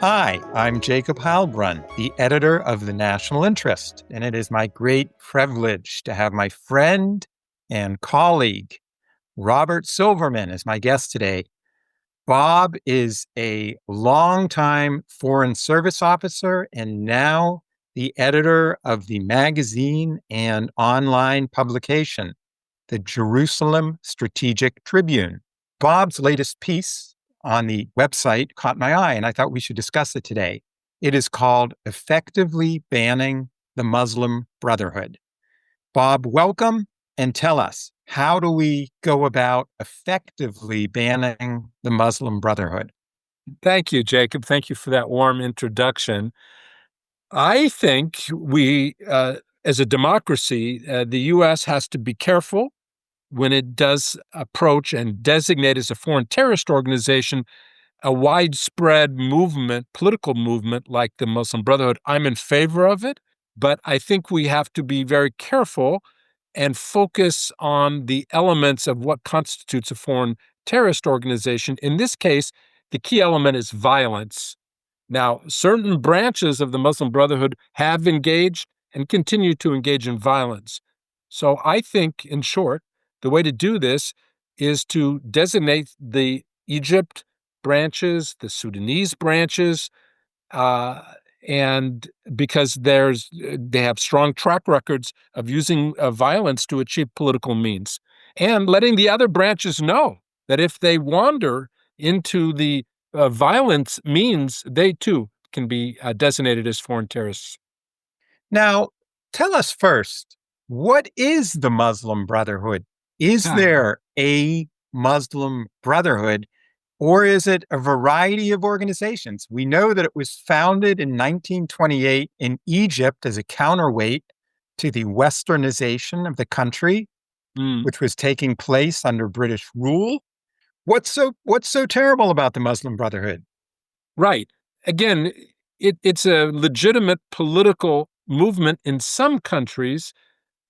Hi, I'm Jacob Heilbrunn, the editor of The National Interest, and it is my great privilege to have my friend and colleague, Robert Silverman, as my guest today. Bob is a longtime Foreign Service officer and now the editor of the magazine and online publication, the Jerusalem Strategic Tribune. Bob's latest piece on the website caught my eye, and I thought we should discuss it today. It is called Effectively Banning the Muslim Brotherhood. Bob, welcome, and tell us, how do we go about effectively banning the Muslim Brotherhood? Thank you, Jacob. Thank you for that warm introduction. I think we, as a democracy, the U.S. has to be careful when it does approach and designate as a foreign terrorist organization a widespread movement, political movement like the Muslim Brotherhood. I'm in favor of it, but I think we have to be very careful and focus on the elements of what constitutes a foreign terrorist organization. In this case, the key element is violence. Now, certain branches of the Muslim Brotherhood have engaged and continue to engage in violence. So I think, in short, the way to do this is to designate the Egypt branches, the Sudanese branches, and because they have strong track records of using violence to achieve political means, and letting the other branches know that if they wander into the violence means, they too can be designated as foreign terrorists. Now, tell us first, what is the Muslim Brotherhood? Is there a Muslim Brotherhood, or is it a variety of organizations? We know that it was founded in 1928 in Egypt as a counterweight to the westernization of the country, which was taking place under British rule. What's so terrible about the Muslim Brotherhood? Right. Again, it's a legitimate political movement in some countries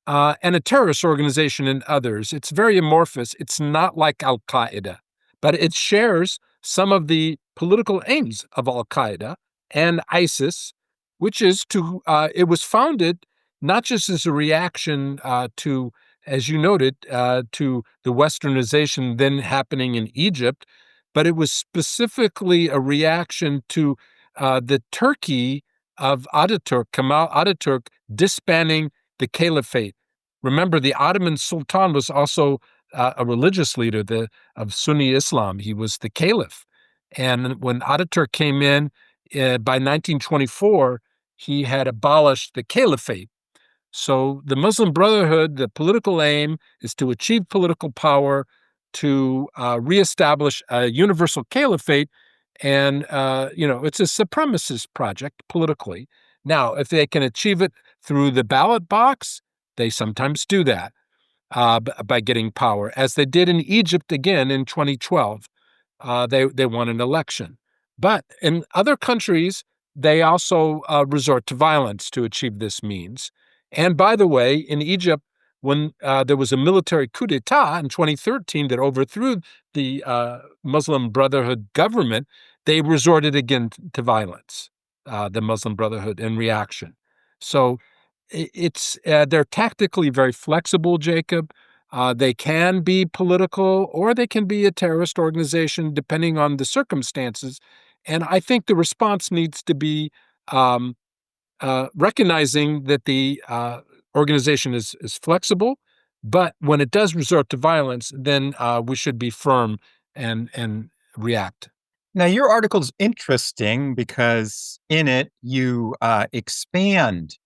and a terrorist organization in others. It's very amorphous. It's not like Al-Qaeda, but it shares some of the political aims of Al-Qaeda and ISIS, which is it was founded not just as a reaction to, as you noted, to the westernization then happening in Egypt, but it was specifically a reaction to the Turkey of Kemal Ataturk, disbanding the caliphate. Remember, the Ottoman Sultan was also a religious leader of Sunni Islam. He was the caliph. And when Ataturk came in by 1924, he had abolished the caliphate. So the Muslim Brotherhood, the political aim is to achieve political power, to reestablish a universal caliphate. And, it's a supremacist project politically. Now, if they can achieve it through the ballot box, they sometimes do that by getting power, as they did in Egypt again in 2012. They won an election. But in other countries, they also resort to violence to achieve this means. And by the way, in Egypt, when there was a military coup d'etat in 2013 that overthrew the Muslim Brotherhood government, they resorted again to violence, the Muslim Brotherhood, in reaction. So they're tactically very flexible, Jacob. They can be political or they can be a terrorist organization, depending on the circumstances. And I think the response needs to be recognizing that the organization is flexible, but when it does resort to violence, then we should be firm and react. Now, your article is interesting because in it you expand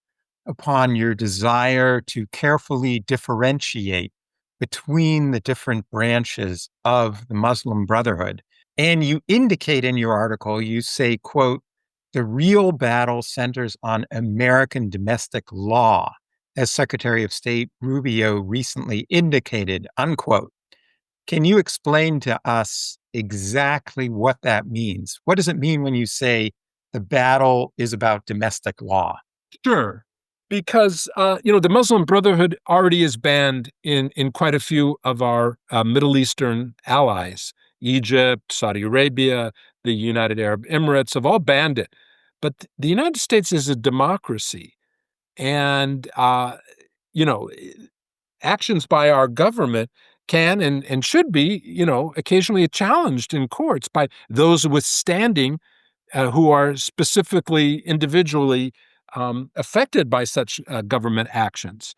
upon your desire to carefully differentiate between the different branches of the Muslim Brotherhood. And you indicate in your article, you say, quote, "The real battle centers on American domestic law," as Secretary of State Rubio recently indicated, unquote. Can you explain to us exactly what that means? What does it mean when you say the battle is about domestic law? Sure. Because, the Muslim Brotherhood already is banned in quite a few of our Middle Eastern allies, Egypt, Saudi Arabia, the United Arab Emirates have all banned it. But the United States is a democracy, and actions by our government can and should be, occasionally challenged in courts by those withstanding who are specifically individually affected by such government actions.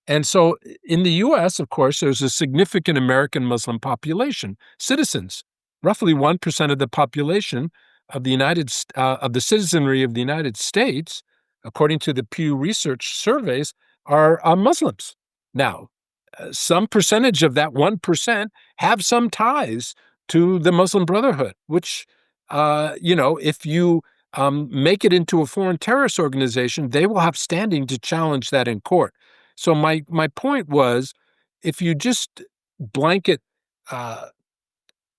And so in the U.S., of course, there's a significant American Muslim population, citizens. Roughly 1% of the population of of the citizenry of the United States, according to the Pew Research surveys, are Muslims. Now, some percentage of that 1% have some ties to the Muslim Brotherhood, which, if you make it into a foreign terrorist organization, they will have standing to challenge that in court. So my point was, if you just blanket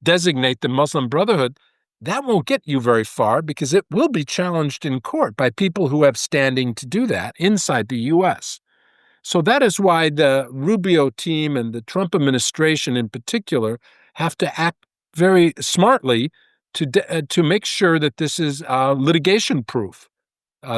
designate the Muslim Brotherhood, that won't get you very far because it will be challenged in court by people who have standing to do that inside the U.S. So that is why the Rubio team and the Trump administration in particular have to act very smartly to make sure that this is litigation proof,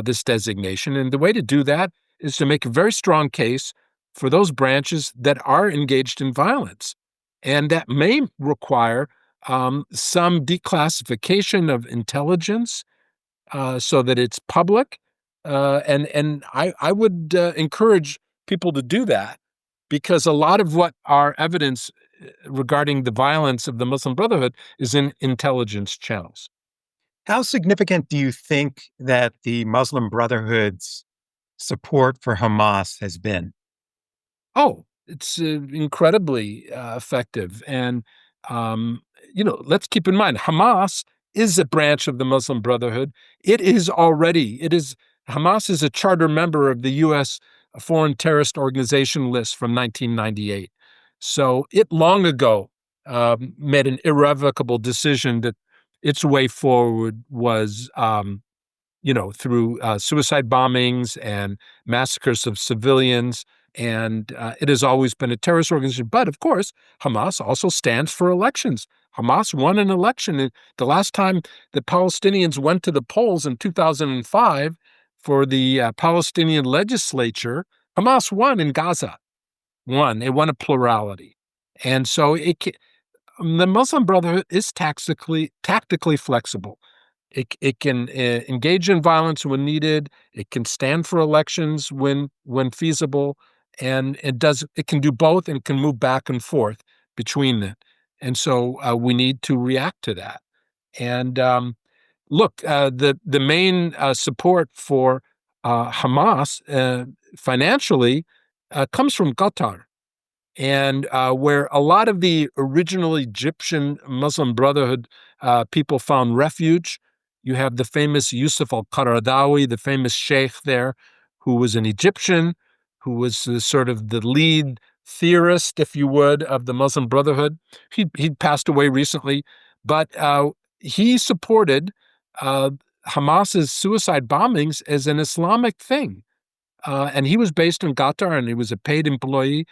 this designation. And the way to do that is to make a very strong case for those branches that are engaged in violence. And that may require some declassification of intelligence so that it's public. And I would encourage people to do that because a lot of what our evidence regarding the violence of the Muslim Brotherhood is in intelligence channels. How significant do you think that the Muslim Brotherhood's support for Hamas has been? Oh, it's incredibly effective. And, let's keep in mind, Hamas is a branch of the Muslim Brotherhood. Hamas is a charter member of the U.S. Foreign Terrorist Organization list from 1998. So it long ago made an irrevocable decision that its way forward was through suicide bombings and massacres of civilians. And it has always been a terrorist organization. But of course, Hamas also stands for elections. Hamas won an election. And the last time the Palestinians went to the polls in 2005 for the Palestinian legislature, Hamas won in Gaza. It won a plurality. And so the Muslim Brotherhood is tactically flexible. It can engage in violence when needed. It can stand for elections when feasible, and it can do both and can move back and forth between them. And so we need to react to that. And look, the main support for Hamas financially comes from Qatar. And where a lot of the original Egyptian Muslim Brotherhood people found refuge, you have the famous Yusuf al-Qaradawi, the famous sheikh there, who was an Egyptian, who was sort of the lead theorist, if you would, of the Muslim Brotherhood. He'd passed away recently, but he supported Hamas's suicide bombings as an Islamic thing. And he was based in Qatar, and he was a paid employee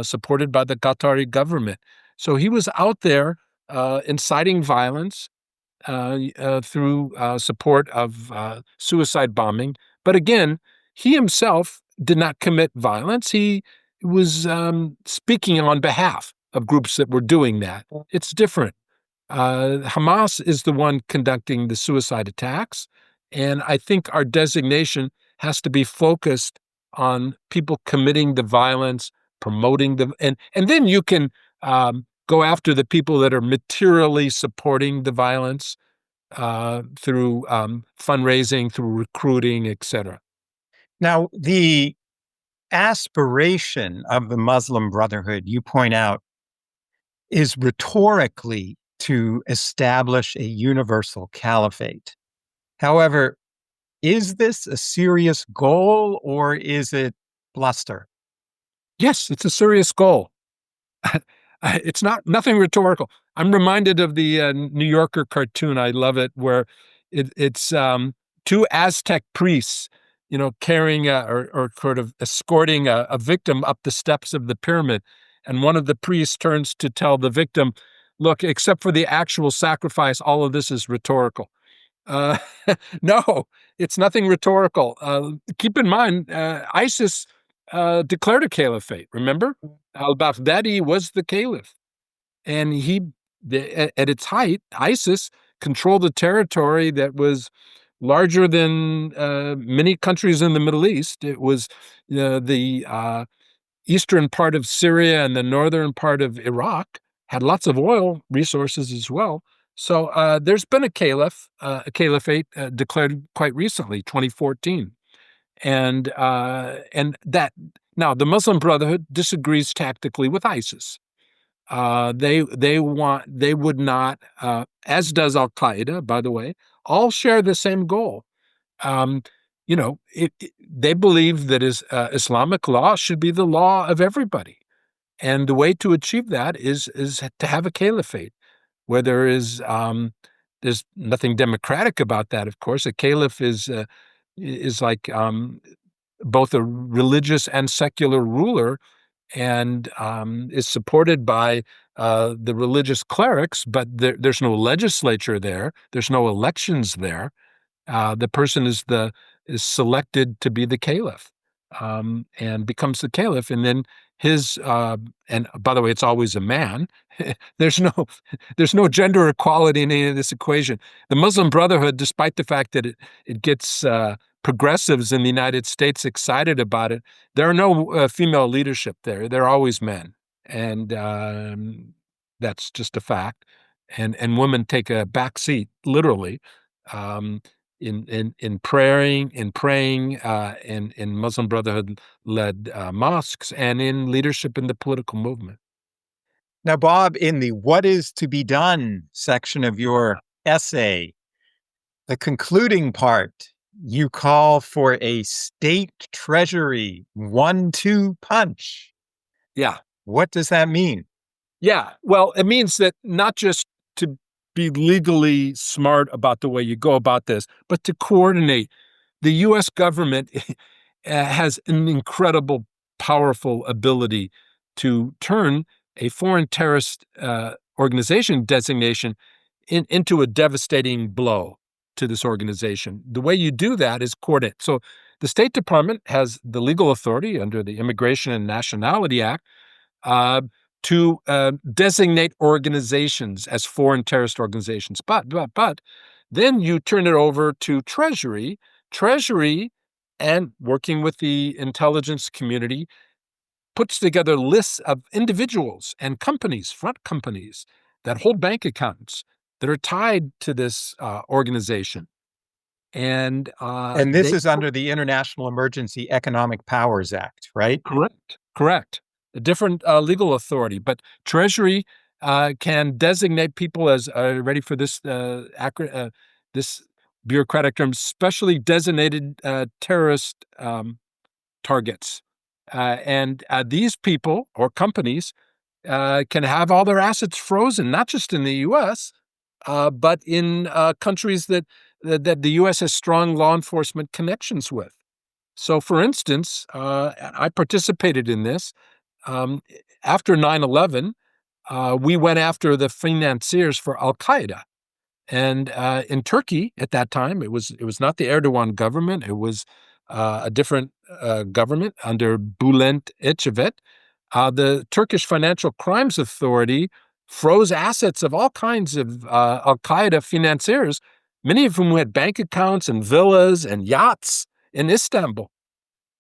supported by the Qatari government. So he was out there inciting violence through support of suicide bombing. But again, he himself did not commit violence. He was speaking on behalf of groups that were doing that. It's different. Hamas is the one conducting the suicide attacks. And I think our designation has to be focused on people committing the violence, promoting and then you can go after the people that are materially supporting the violence through fundraising, through recruiting, etc. Now, the aspiration of the Muslim Brotherhood, you point out, is rhetorically to establish a universal caliphate. However, is this a serious goal or is it bluster? Yes, it's a serious goal. It's nothing rhetorical. I'm reminded of the New Yorker cartoon. I love it, where it's two Aztec priests, carrying or sort of escorting a victim up the steps of the pyramid. And one of the priests turns to tell the victim, Look, except for the actual sacrifice, all of this is rhetorical. Uh, no, it's nothing rhetorical. Keep in mind, ISIS declared a caliphate. Remember, al-Baghdadi was the caliph, and at its height, ISIS controlled a territory that was larger than many countries in the Middle East. It was the eastern part of Syria and the northern part of Iraq, had lots of oil resources as well. So there's been a caliphate declared quite recently, 2014, and that now the Muslim Brotherhood disagrees tactically with ISIS. They would not, as does Al Qaeda, by the way, all share the same goal. Um, they believe that Islamic law should be the law of everybody, and the way to achieve that is to have a caliphate, where there's nothing democratic about that. Of course, a caliph is like both a religious and secular ruler, and is supported by the religious clerics, but there's no legislature there. There's no elections there. The person is selected to be the caliph, and becomes the caliph, and then his and by the way, it's always a man. there's no there's no gender equality in any of this equation. The Muslim Brotherhood, despite the fact that it gets progressives in the United States excited about it, there are no female leadership there. They're always men, and that's just a fact. And women take a back seat, literally. Um, in praying, in Muslim Brotherhood led mosques, and in leadership in the political movement. Now, Bob, in the "What is to be done" section of your essay, the concluding part, you call for a state treasury 1-2 punch. Yeah. What does that mean? Yeah. Well, it means that not just to be legally smart about the way you go about this, but to coordinate. The U.S. government has an incredible, powerful ability to turn a foreign terrorist organization designation into a devastating blow to this organization. The way you do that is coordinate. So the State Department has the legal authority under the Immigration and Nationality Act to designate organizations as foreign terrorist organizations. But then you turn it over to Treasury. Treasury, and working with the intelligence community, puts together lists of individuals and companies, front companies, that hold bank accounts that are tied to this organization. And This is under the International Emergency Economic Powers Act, right? Correct. A different legal authority, but Treasury can designate people as ready for this this bureaucratic term, specially designated terrorist targets, and these people or companies can have all their assets frozen, not just in the U.S., but in countries that the U.S. has strong law enforcement connections with. So, for instance, I participated in this. After 9/11, we went after the financiers for Al Qaeda, and in Turkey at that time, it was not the Erdogan government; it was a different government under Bülent Ecevit. The Turkish Financial Crimes Authority froze assets of all kinds of Al Qaeda financiers, many of whom had bank accounts and villas and yachts in Istanbul.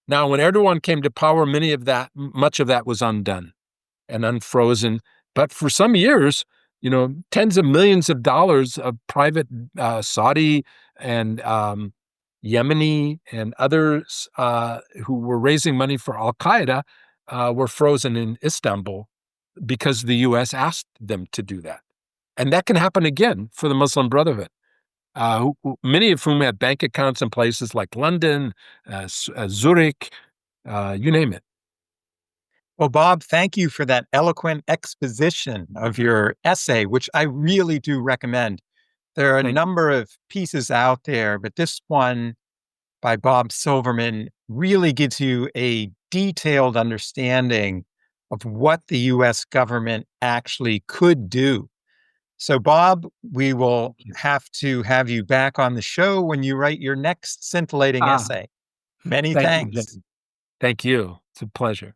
Now, when Erdogan came to power, much of that was undone and unfrozen. But for some years, tens of millions of dollars of private Saudi and Yemeni and others who were raising money for Al Qaeda were frozen in Istanbul because the U.S. asked them to do that. And that can happen again for the Muslim Brotherhood, many of whom have bank accounts in places like London, Zurich, you name it. Well, Bob, thank you for that eloquent exposition of your essay, which I really do recommend. There are a number of pieces out there, but this one by Bob Silverman really gives you a detailed understanding of what the U.S. government actually could do So, Bob, we will have to have you back on the show when you write your next scintillating essay. Many Thank you, thanks. Jim. Thank you. It's a pleasure.